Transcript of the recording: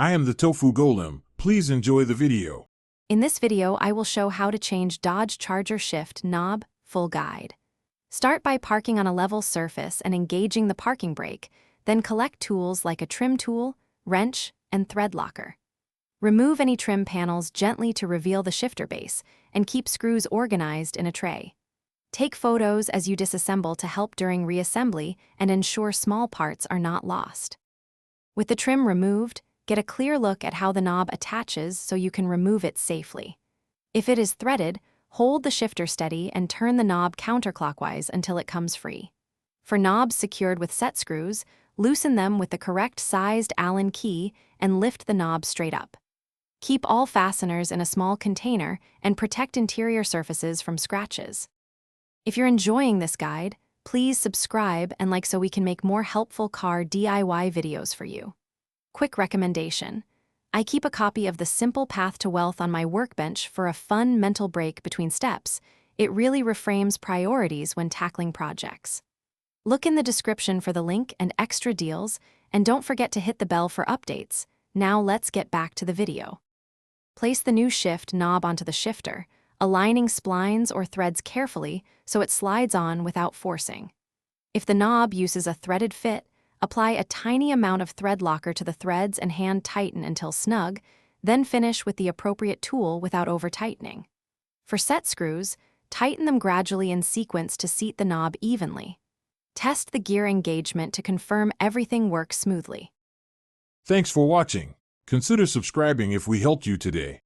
I am the Tofu Golem. Please enjoy the video. In this video, I will show how to change Dodge Charger Shift knob full guide. Start by parking on a level surface and engaging the parking brake, then collect tools like a trim tool, wrench, and thread locker. Remove any trim panels gently to reveal the shifter base, and keep screws organized in a tray. Take photos as you disassemble to help during reassembly and ensure small parts are not lost. With the trim removed, get a clear look at how the knob attaches so you can remove it safely. If it is threaded, hold the shifter steady and turn the knob counterclockwise until it comes free. For knobs secured with set screws, loosen them with the correct sized Allen key and lift the knob straight up. Keep all fasteners in a small container and protect interior surfaces from scratches. If you're enjoying this guide, please subscribe and like so we can make more helpful car DIY videos for you. Quick recommendation: I keep a copy of The Simple Path to Wealth on my workbench for a fun mental break between steps. It really reframes priorities when tackling projects. Look in the description for the link and extra deals, and don't forget to hit the bell for updates. Now let's get back to the video. Place the new shift knob onto the shifter, aligning splines or threads carefully so it slides on without forcing. If the knob uses a threaded fit, apply a tiny amount of thread locker to the threads and hand tighten until snug, then finish with the appropriate tool without over-tightening. For set screws, tighten them gradually in sequence to seat the knob evenly. Test the gear engagement to confirm everything works smoothly. Thanks for watching. Consider subscribing if we helped you today.